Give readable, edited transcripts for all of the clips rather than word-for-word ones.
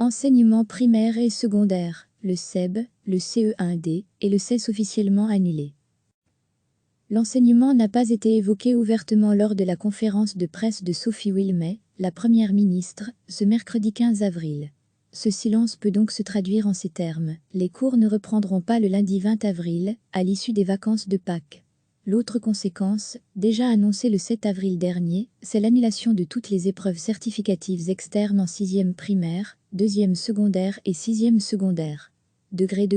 Enseignement primaire et secondaire, le CEB, le CE1D et le CES officiellement annulés. L'enseignement n'a pas été évoqué ouvertement lors de la conférence de presse de Sophie Wilmès, la Première ministre, ce mercredi 15 avril. Ce silence peut donc se traduire en ces termes. Les cours ne reprendront pas le lundi 20 avril, à l'issue des vacances de Pâques. L'autre conséquence, déjà annoncée le 7 avril dernier, c'est l'annulation de toutes les épreuves certificatives externes en 6e primaire, 2e secondaire et 6e secondaire. Degré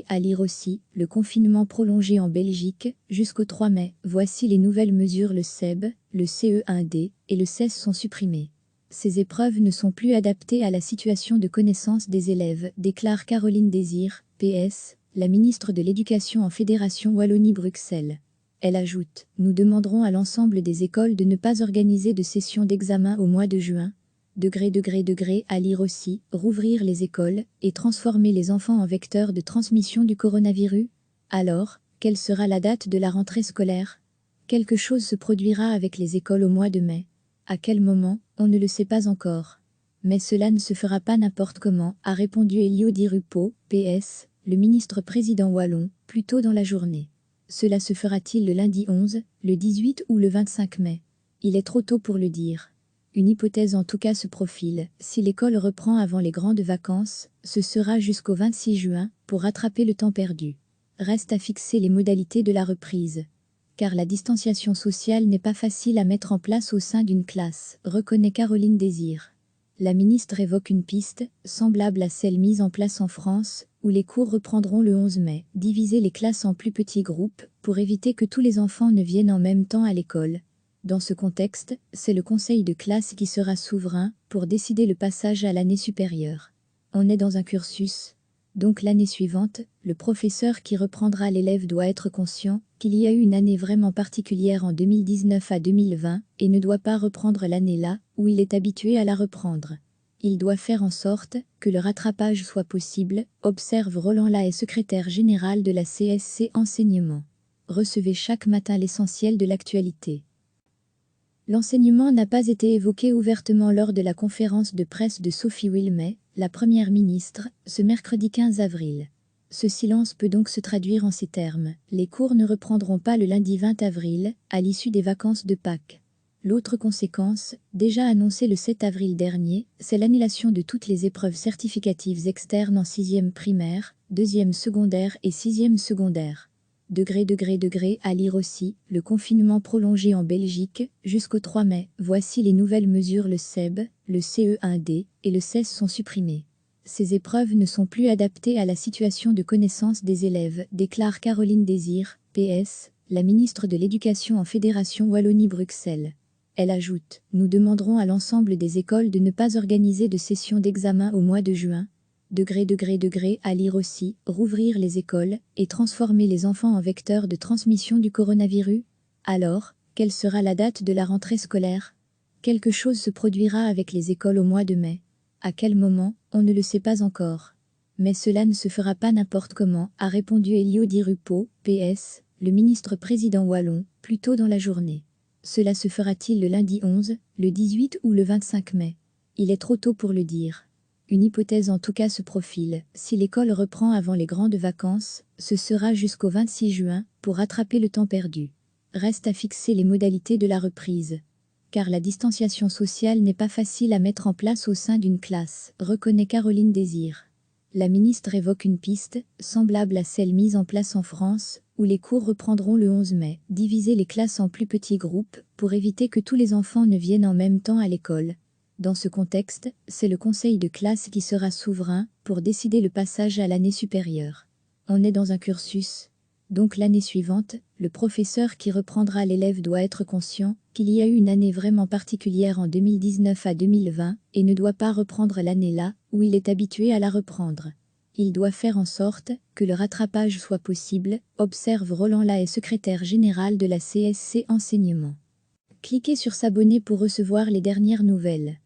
à lire aussi, le confinement prolongé en Belgique, jusqu'au 3 mai. Voici les nouvelles mesures. Le CEB, le CE1D et le CES sont supprimés. Ces épreuves ne sont plus adaptées à la situation de connaissance des élèves, déclare Caroline Désir, PS, la ministre de l'Éducation en Fédération Wallonie-Bruxelles. Elle ajoute « Nous demanderons à l'ensemble des écoles de ne pas organiser de session d'examen au mois de juin. Degré à lire aussi, rouvrir les écoles et transformer les enfants en vecteurs de transmission du coronavirus. Alors, quelle sera la date de la rentrée scolaire? Quelque chose se produira avec les écoles au mois de mai. À quel moment, on ne le sait pas encore. Mais cela ne se fera pas n'importe comment, a répondu Elio Di Rupo, PS, le ministre-président wallon, plus tôt dans la journée. Cela se fera-t-il le lundi 11, le 18 ou le 25 mai? Il est trop tôt pour le dire. Une hypothèse en tout cas se profile, si l'école reprend avant les grandes vacances, ce sera jusqu'au 26 juin, pour rattraper le temps perdu. Reste à fixer les modalités de la reprise. Car la distanciation sociale n'est pas facile à mettre en place au sein d'une classe, reconnaît Caroline Désir. La ministre évoque une piste, semblable à celle mise en place en France, où les cours reprendront le 11 mai, diviser les classes en plus petits groupes, pour éviter que tous les enfants ne viennent en même temps à l'école. Dans ce contexte, c'est le conseil de classe qui sera souverain pour décider le passage à l'année supérieure. On est dans un cursus. Donc l'année suivante, le professeur qui reprendra l'élève doit être conscient qu'il y a eu une année vraiment particulière en 2019 à 2020 et ne doit pas reprendre l'année là où il est habitué à la reprendre. Il doit faire en sorte que le rattrapage soit possible, observe Roland Lahaye, secrétaire général de la CSC Enseignement. Recevez chaque matin l'essentiel de l'actualité. L'enseignement n'a pas été évoqué ouvertement lors de la conférence de presse de Sophie Wilmès, la Première ministre, ce mercredi 15 avril. Ce silence peut donc se traduire en ces termes. Les cours ne reprendront pas le lundi 20 avril, à l'issue des vacances de Pâques. L'autre conséquence, déjà annoncée le 7 avril dernier, c'est l'annulation de toutes les épreuves certificatives externes en 6e primaire, 2e secondaire et 6e secondaire. Degré à lire aussi, le confinement prolongé en Belgique, jusqu'au 3 mai. Voici les nouvelles mesures. Le CEB, le CE1D et le CES sont supprimés. Ces épreuves ne sont plus adaptées à la situation de connaissance des élèves, déclare Caroline Désir, PS, la ministre de l'Éducation en Fédération Wallonie-Bruxelles. Elle ajoute « Nous demanderons à l'ensemble des écoles de ne pas organiser de session d'examen au mois de juin. Degré à lire aussi, rouvrir les écoles et transformer les enfants en vecteurs de transmission du coronavirus. Alors, quelle sera la date de la rentrée scolaire? Quelque chose se produira avec les écoles au mois de mai. À quel moment, on ne le sait pas encore. Mais cela ne se fera pas n'importe comment, a répondu Elio Di Rupo, PS, le ministre-président wallon, plus tôt dans la journée. Cela se fera-t-il le lundi 11, le 18 ou le 25 mai? Il est trop tôt pour le dire. Une hypothèse en tout cas se profile, si l'école reprend avant les grandes vacances, ce sera jusqu'au 26 juin, pour rattraper le temps perdu. Reste à fixer les modalités de la reprise. Car la distanciation sociale n'est pas facile à mettre en place au sein d'une classe, reconnaît Caroline Désir. La ministre évoque une piste, semblable à celle mise en place en France, où les cours reprendront le 11 mai, diviser les classes en plus petits groupes, pour éviter que tous les enfants ne viennent en même temps à l'école. Dans ce contexte, c'est le conseil de classe qui sera souverain pour décider le passage à l'année supérieure. On est dans un cursus. Donc l'année suivante, le professeur qui reprendra l'élève doit être conscient qu'il y a eu une année vraiment particulière en 2019 à 2020 et ne doit pas reprendre l'année là où il est habitué à la reprendre. Il doit faire en sorte que le rattrapage soit possible, observe Roland Lahaye, secrétaire général de la CSC Enseignement. Cliquez sur s'abonner pour recevoir les dernières nouvelles.